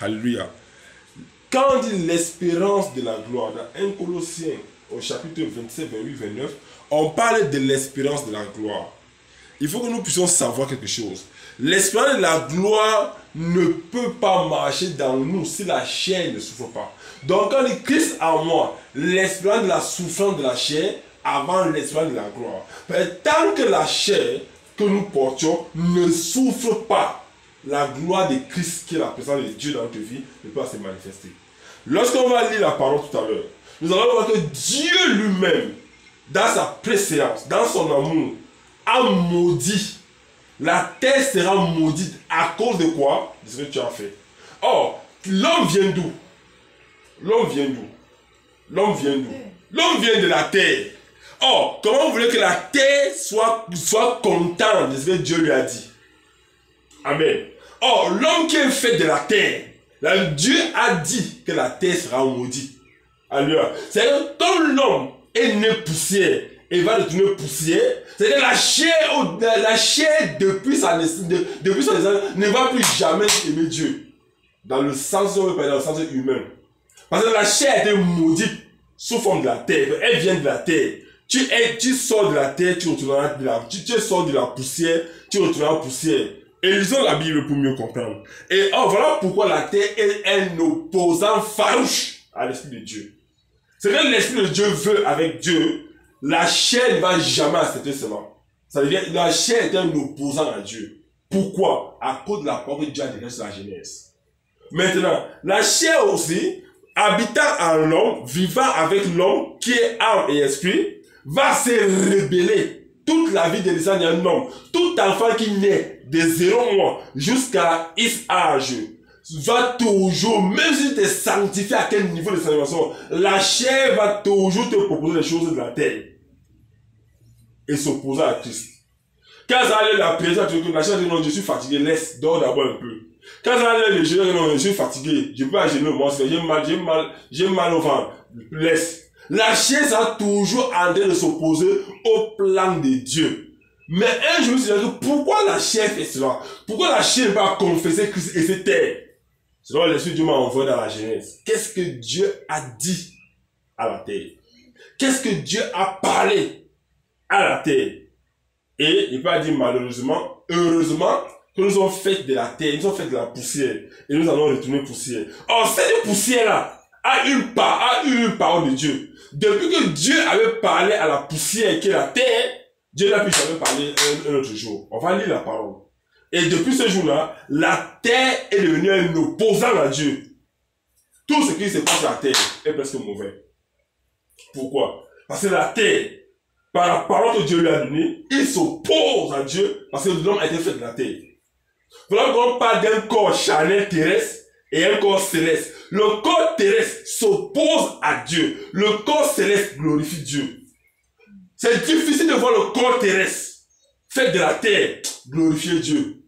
Alléluia. Quand on dit l'espérance de la gloire, dans 1 Colossiens, au chapitre 27, 28, 29, on parle de l'espérance de la gloire. Il faut que nous puissions savoir quelque chose. L'espérance de la gloire ne peut pas marcher dans nous si la chair ne souffre pas. Donc quand il Christ en moi, l'espérance de la souffrance de la chair avant l'espérance de la gloire. Mais tant que la chair que nous portions ne souffre pas, la gloire de Christ qui est la présence de Dieu dans notre vie ne peut pas se manifester. Lorsqu'on va lire la parole tout à l'heure, nous allons voir que Dieu lui-même, dans sa préséance, dans son amour, a maudit. La terre sera maudite à cause de quoi? De ce que tu as fait. Or, l'homme vient d'où? L'homme vient d'où? L'homme vient d'où? L'homme vient de la terre. Or, comment vous voulez que la terre soit contente de ce que Dieu lui a dit? Amen. Or, l'homme qui est fait de la terre, là, Dieu a dit que la terre sera maudite. Alléluia. C'est-à-dire, comme l'homme est né poussière et va devenir poussière, c'est-à-dire la chair depuis sa naissance ne va plus jamais aimer Dieu. Dans le sens, on veut parler dans le sens humain. Parce que la chair était maudite sous forme de la terre. Elle vient de la terre. Tu sors de la terre, tu retourneras de la, tu sors de la poussière, tu retourneras en poussière. Et lisons la Bible pour mieux comprendre. Et voilà pourquoi la terre est un opposant farouche à l'Esprit de Dieu. C'est que l'Esprit de Dieu veut avec Dieu, la chair ne va jamais accepter cela. Ça veut dire que la chair est un opposant à Dieu. Pourquoi? À cause de la parole que Dieu a déclarée sur la Genèse. Maintenant, la chair aussi, habitant en l'homme, vivant avec l'homme, qui est âme et esprit, va se rebeller toute la vie de l'essence d'un homme. Tout enfant qui naît de 0 mois jusqu'à X âge va toujours, même si tu es sanctifié à quel niveau de sanctification, la chair va toujours te proposer les choses de la terre et s'opposer à Christ. Quand ça allait la présence, la chair dit non, je suis fatigué, laisse, dors d'abord un peu. Quand ça allait le genou, non, je suis fatigué, je peux pas gêner moi, j'ai mal au ventre, laisse. La chair sera toujours en train de s'opposer au plan de Dieu. Mais un jour, je me suis dit, pourquoi la chair fait cela? Pourquoi la chair ne va pas confesser Christ et se taire? C'est donc l'Esprit de Dieu m'a envoyé dans la Genèse. Qu'est-ce que Dieu a dit à la terre? Qu'est-ce que Dieu a parlé à la terre? Et il va dire malheureusement, heureusement, que nous sommes faits de la terre, nous sommes faits de la poussière. Et nous allons retourner poussière. Or, cette poussière-là a eu une parole de Dieu. Depuis que Dieu avait parlé à la poussière qui est la terre, Dieu n'a plus jamais parlé un autre jour. On va lire la parole. Et depuis ce jour-là, la terre est devenue un opposant à Dieu. Tout ce qui se passe sur la terre est presque mauvais. Pourquoi? Parce que la terre, par la parole que Dieu lui a donnée, il s'oppose à Dieu parce que l'homme a été fait de la terre. Voilà qu'on parle d'un corps charnel terrestre et un corps céleste. Le corps terrestre s'oppose à Dieu. Le corps céleste glorifie Dieu. C'est difficile de voir le corps terrestre fait de la terre glorifier Dieu.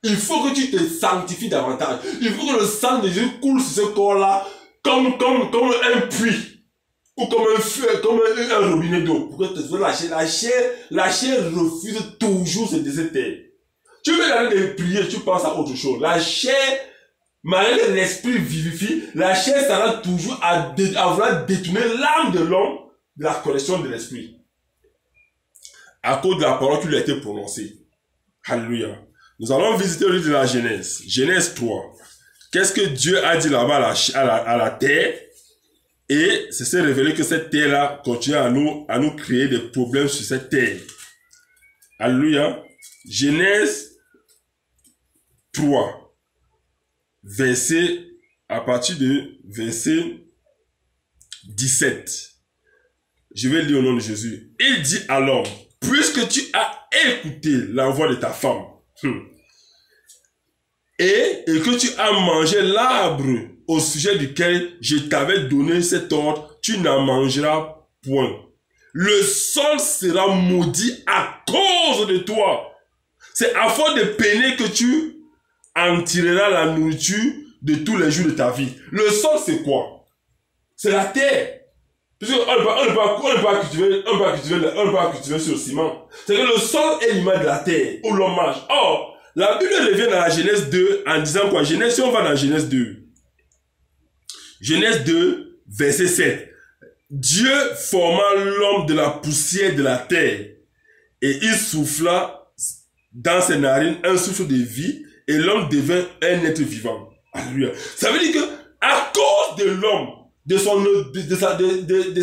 Il faut que tu te sanctifies davantage. Il faut que le sang de Jésus coule sur ce corps-là comme un puits ou comme un feu, comme un robinet d'eau. Pour que tu te la chair refuse toujours ce désert. Tu veux aller de prier, tu penses à autre chose. La chair, malgré que l'esprit vivifie, la chair sera toujours à vouloir détourner l'âme de l'homme de la connexion de l'esprit. À cause de la parole qui lui a été prononcée. Alléluia. Nous allons visiter le livre de la Genèse. Genèse 3. Qu'est-ce que Dieu a dit là-bas à la terre? Et c'est s'est révélé que cette terre-là continue à nous créer des problèmes sur cette terre. Alléluia. Genèse 3. À partir de verset 17. Je vais lire au nom de Jésus. Il dit à l'homme, puisque tu as écouté la voix de ta femme, et que tu as mangé l'arbre au sujet duquel je t'avais donné cet ordre, tu n'en mangeras point. Le sol sera maudit à cause de toi. C'est à force de peiner que tu en tireras la nourriture de tous les jours de ta vie. Le sol, c'est quoi? C'est la terre. Parce qu'on ne peut pas cultiver sur le ciment. C'est que le sol est l'image de la terre, où l'homme mange. Or, la Bible revient dans la Genèse 2 en disant quoi? Si on va dans Genèse 2, Genèse 2, verset 7. Dieu forma l'homme de la poussière de la terre et il souffla dans ses narines un souffle de vie et l'homme devint un être vivant. Alléluia. Ça veut dire que à cause de l'homme, de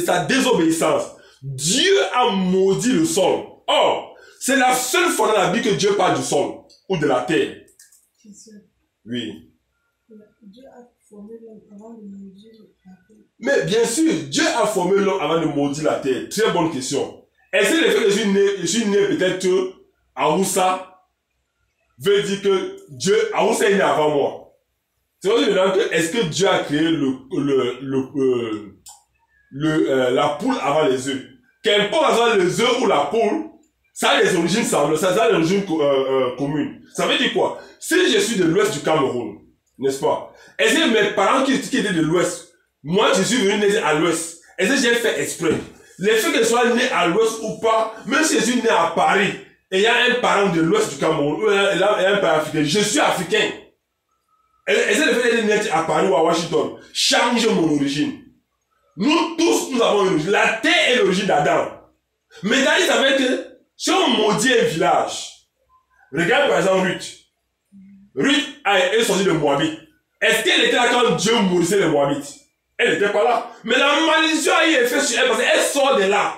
sa désobéissance, Dieu a maudit le sol. Or, c'est la seule fois dans la Bible que Dieu parle du sol ou de la terre. Oui. Dieu a formé l'homme avant de maudire la terre. Mais bien sûr, Dieu a formé l'homme avant de maudire la terre. Très bonne question. Est-ce que le fait que je suis né peut-être à Oussa veut dire que Dieu, à Oussa est né avant moi? C'est aussi maintenant que est-ce que Dieu a créé la poule avant les œufs? Qu'importe les œufs ou la poule, ça a des origines semblables, ça a des origines communes. Ça veut dire quoi? Si je suis de l'ouest du Cameroun, n'est-ce pas? Est-ce que mes parents qui étaient de l'ouest, moi je suis venu naître à l'ouest, est-ce que j'ai fait exprès? Le fait que je sois né à l'ouest ou pas, même si je suis né à Paris, et il y a un parent de l'ouest du Cameroun, ou il y a un parent africain, je suis africain. Est-ce que le fait d'être né à Paris ou à Washington change mon origine? Nous tous, nous avons une origine. La terre est l'origine d'Adam. Mais dans il savait que si on maudit un village, regarde par exemple Ruth. Ruth est sortie de Moabit. Est-ce qu'elle était là quand Dieu maudissait les Moabites? Elle n'était pas là. Mais la malédiction a eu effet sur elle parce qu'elle sort de là.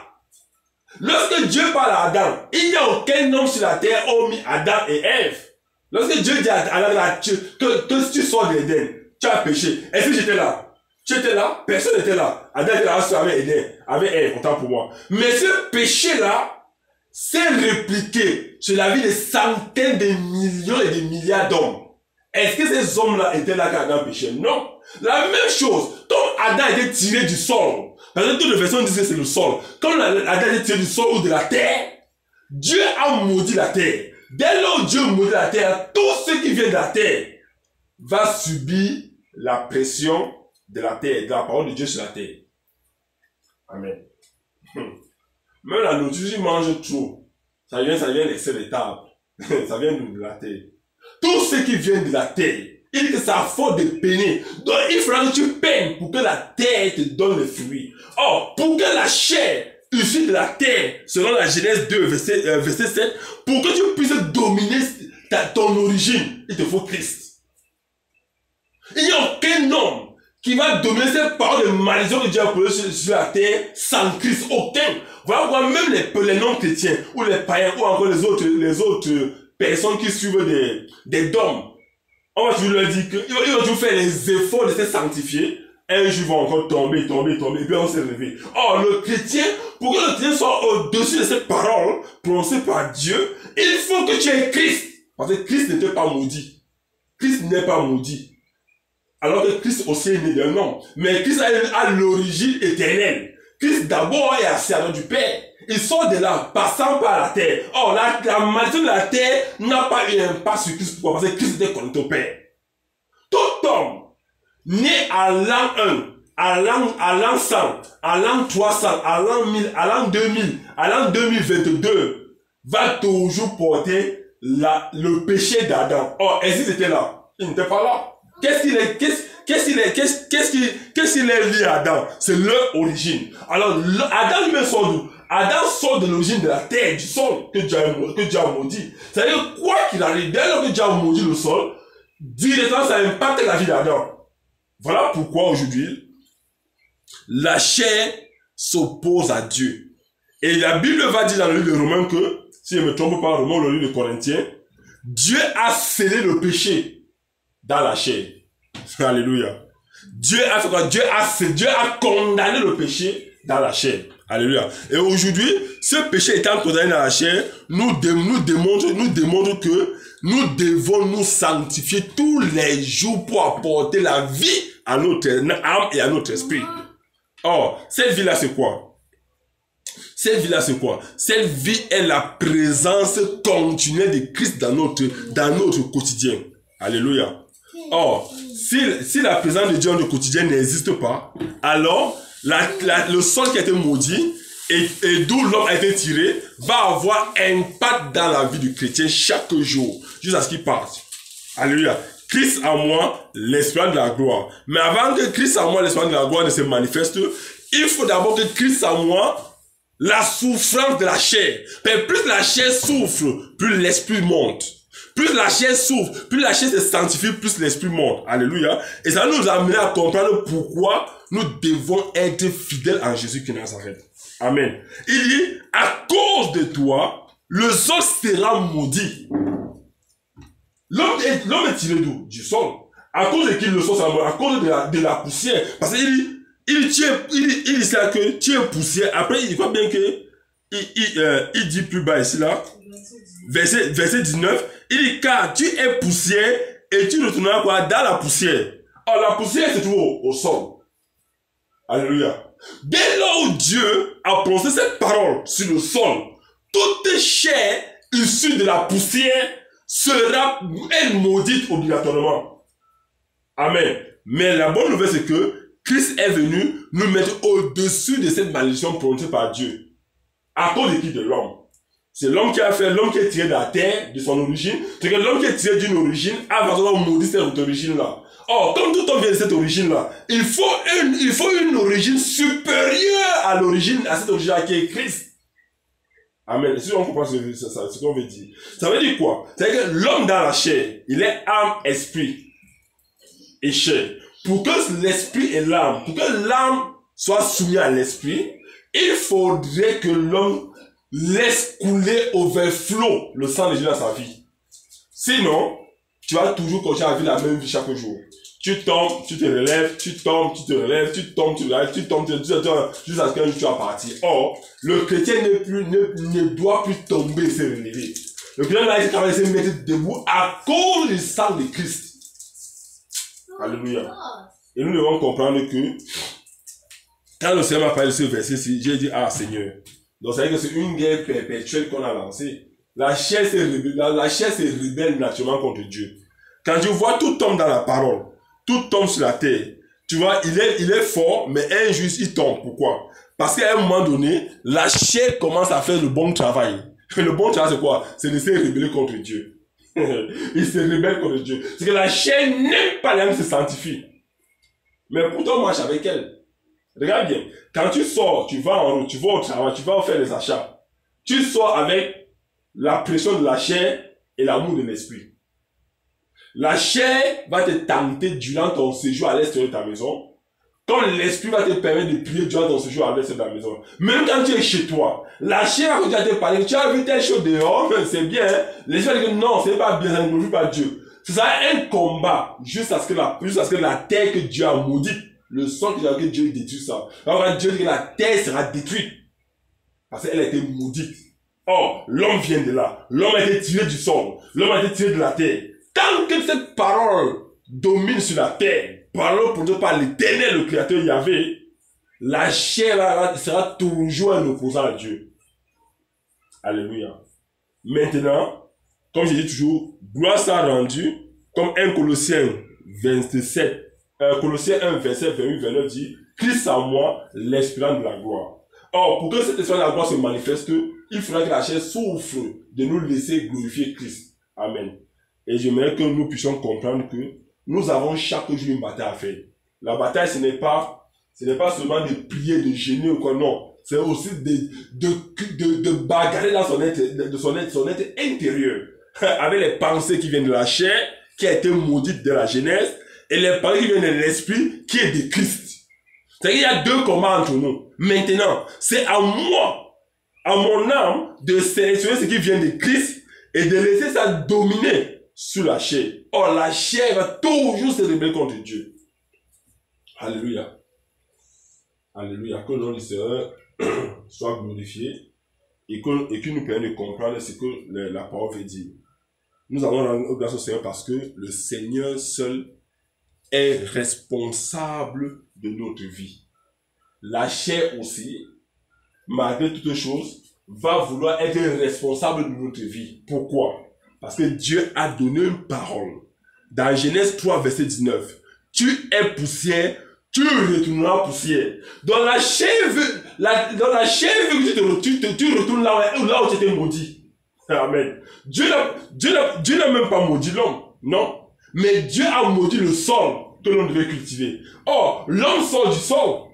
Lorsque Dieu parle à Adam, il n'y a aucun homme sur la terre hormis Adam et Ève. Lorsque Dieu dit à Adam que si tu sors de l'Éden, tu as péché. Est-ce que j'étais là? Tu étais là? Personne n'était là. Adam était là avec Éden, avec Ève, autant pour moi. Mais ce péché-là s'est répliqué sur la vie de centaines de millions et de milliards d'hommes. Est-ce que ces hommes-là étaient là quand Adam péchait? Non. La même chose, quand Adam était tiré du sol, parce que toutes les versions disent que c'est le sol. Quand Adam était tiré du sol ou de la terre, Dieu a maudit la terre. Dès lors que Dieu maudit la terre, tout ce qui vient de la terre va subir la pression de la terre, de la parole de Dieu sur la terre. Amen. Même la nourriture, si tu manges trop, ça vient l'excès de table. Ça vient de la terre. Tout ce qui vient de la terre, il dit que c'est à force de peiner. Donc il faudra que tu peines pour que la terre te donne le fruit. Or, pour que la chair issue de la terre, selon la Genèse 2, verset 7, pour que tu puisses dominer ton origine, il te faut Christ. Il n'y a aucun homme qui va dominer cette parole de malédiction que Dieu a posée sur la terre sans Christ. Aucun. Voilà pourquoi même les non-chrétiens, ou les païens, ou encore les autres personnes qui suivent des dogmes, on va toujours leur dire qu'ils vont toujours faire les efforts de se sanctifier. Un jour, ils vont encore tomber, et puis on s'est levé. Or, le chrétien, pour que le chrétien soit au-dessus de cette parole prononcée par Dieu, il faut que tu aies Christ. Parce que Christ n'était pas maudit. Christ n'est pas maudit. Alors que Christ aussi est né d'un homme. Mais Christ a l'origine éternelle. Christ d'abord est assis à l'heure du Père. Il sort de là, passant par la terre. Or, la malédiction de la terre n'a pas eu un impact sur Christ. Pourquoi? Parce que Christ était connecté au Père. Tout homme né à l'an 1, à l'an 100, à l'an 300, à l'an 1000, à l'an 2000, à l'an 2022, va toujours porter le péché d'Adam. Or, est-ce qu'il était là? Il n'était pas là. Qu'est-ce qu'il est lié à Adam? C'est leur origine. Alors, Adam lui-même sort d'où? Adam sort de l'origine de la terre, du sol, que Dieu a maudit. C'est-à-dire, quoi qu'il arrive, dès lors que Dieu a maudit le sol, directement, ça impacte la vie d'Adam. Voilà pourquoi aujourd'hui, la chair s'oppose à Dieu. Et la Bible va dire dans le livre de Romains que, si je ne me trompe pas, Romains, le livre de Corinthiens, Dieu a scellé le péché dans la chair. Alléluia. Dieu a fait quoi? Dieu a condamné le péché dans la chair. Alléluia. Et aujourd'hui, ce péché étant condamné dans la chair, nous démontre que nous devons nous sanctifier tous les jours pour apporter la vie à notre âme et à notre esprit. Or, cette vie-là, c'est quoi? Cette vie-là, c'est quoi? Cette vie est la présence continuelle de Christ dans notre quotidien. Alléluia. Or, si la présence de Dieu dans le quotidien n'existe pas, alors le sol qui a été maudit et d'où l'homme a été tiré va avoir impact dans la vie du chrétien chaque jour, jusqu'à ce qu'il parte. Alléluia. Christ en moi, l'espérance de la gloire. Mais avant que Christ en moi, l'espérance de la gloire ne se manifeste, il faut d'abord que Christ en moi, la souffrance de la chair. Mais plus la chair souffre, plus l'esprit monte. Plus la chair souffre, plus la chair se sanctifie, plus l'esprit monte. Alléluia. Et ça nous amène à comprendre pourquoi nous devons être fidèles en Jésus qui Nazareth. Amen. Il dit, à cause de toi, le sol sera maudit. L'homme est tiré d'où? Du sol. À cause de qui le sol sera maudit? À cause de la poussière. Parce qu'il dit, il dit ça que tu es poussière. Après, il dit quoi bien que, il dit plus bas ici là, verset 19, il dit, car tu es poussière et tu retourneras quoi? Dans la poussière. Or, la poussière se trouve au sol. Alléluia. Dès lors où Dieu a prononcé cette parole sur le sol, toute chair issue de la poussière sera maudite obligatoirement. Amen. Mais la bonne nouvelle, c'est que Christ est venu nous mettre au-dessus de cette malédiction prononcée par Dieu. À cause de qui? De l'homme. C'est l'homme qui a fait, l'homme qui est tiré de la terre, de son origine. C'est que l'homme qui est tiré d'une origine a besoin de maudire cette origine-là. Or, comme tout homme vient de cette origine-là, il faut une origine supérieure à l'origine, à cette origine-là qui est Christ. Amen. Si on comprend ce qu'on veut dire. Ça veut dire quoi? C'est-à-dire que l'homme dans la chair, il est âme, esprit et chair. Pour que l'esprit et l'âme, pour que l'âme soit soumise à l'esprit, il faudrait que l'homme laisse couler overflow le sang de Jésus dans sa vie. Sinon, tu vas toujours continuer à vivre la même vie chaque jour. Tu tombes, tu te relèves, tu tombes, tu te relèves, tu tombes, tu te relèves, tu tombes, jusqu'à ce qu'un jour tu vas partir. Or, le chrétien ne doit plus tomber et se relever. Le chrétien là, il s'est se mettre debout à cause du sang de Christ. Alléluia. Et nous devons comprendre que quand le Seigneur m'a parlé de ce verset-ci, j'ai dit, ah Seigneur. Donc, c'est-à-dire que c'est une guerre perpétuelle qu'on a lancée. La chair se rebelle naturellement contre Dieu. Quand je vois tout tombe dans la parole, tout tombe sur la terre, tu vois, il est fort, mais un jour, il tombe. Pourquoi? Parce qu'à un moment donné, la chair commence à faire le bon travail. Le bon travail, c'est quoi? C'est de se rebeller contre Dieu. Il se rebelle contre Dieu. C'est que la chair n'aime pas l'âme se sanctifie. Mais pourtant, marche avec elle. Regarde bien. Quand tu sors, tu vas en route, tu vas au travail, tu vas faire les achats. Tu sors avec la pression de la chair et l'amour de l'esprit. La chair va te tenter durant ton séjour à l'extérieur de ta maison, comme l'esprit va te permettre de prier durant ton séjour à l'extérieur de ta maison. Même quand tu es chez toi, la chair va continuer à te parler. Tu as vu telle chose dehors, c'est bien. Hein? L'esprit va dire non, c'est pas bien, ça ne glorifie pas Dieu. Ce sera un combat jusqu'à ce que la terre que Dieu a maudite, le sang que Dieu détruit ça. Alors Dieu dit que la terre sera détruite parce qu'elle a été maudite. Or, l'homme vient de là. L'homme a été tiré du sol. L'homme a été tiré de la terre. Tant que cette parole domine sur la terre, parole prononcée par l'Éternel, le Créateur Yahvé, la chair sera toujours un opposant à Dieu. Alléluia. Maintenant, comme je dis toujours, gloire sera rendue, comme 1 Colossiens 27, Colossiens 1, verset 28, 29 dit, Christ en moi, l'espérance de la gloire. Or, pour que cette espérance de la gloire se manifeste, il faudra que la chair souffre de nous laisser glorifier Christ. Amen. Et j'aimerais que nous puissions comprendre que nous avons chaque jour une bataille à faire. La bataille, ce n'est pas seulement de prier, de gêner ou quoi, non. C'est aussi de bagarrer dans son être intérieur. Avec les pensées qui viennent de la chair, qui a été maudite de la Genèse, et les pensées qui viennent de l'esprit, qui est de Christ. C'est-à-dire qu'il y a deux combats entre nous. Maintenant, c'est à moi, à mon âme, de sélectionner ce qui vient de Christ et de laisser ça dominer sur la chair. Or, la chair va toujours se rebeller contre Dieu. Alléluia. Alléluia. Que le nom du Seigneur soit glorifié et qu'il nous permette de comprendre ce que la parole veut dire. Nous allons rendre grâce au Seigneur parce que le Seigneur seul est responsable de notre vie. La chair aussi, malgré toutes choses, va vouloir être responsable de notre vie. Pourquoi? Parce que Dieu a donné une parole. Dans Genèse 3, verset 19, tu es poussière, tu retourneras poussière. Dans la chair veut que tu retournes là où tu étais maudit. Amen. Dieu n'a même pas maudit l'homme. Non. Mais Dieu a maudit le sol que l'on devait cultiver. Or, l'homme sort du sol.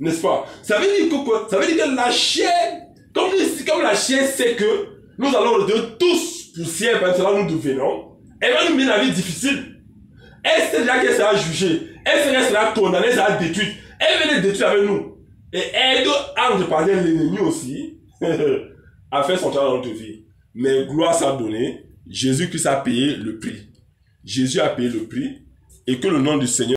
N'est-ce pas? Ça veut dire que quoi? Ça veut dire que la chair, comme la chair sait que nous allons redevenir tous poussière, parce que là nous devenons, elle va nous mener la vie difficile. Elle sait déjà qu'elle sera jugée. Elle sait qu'elle sera condamnée, elle sera détruite. Elle veut les détruire avec nous. Et elle doit, entre parenthèses, l'ennemi aussi, à faire son travail dans notre vie. Mais gloire s'est donnée. Jésus-Christ a payé le prix. Jésus a payé le prix. Et que le nom du Seigneur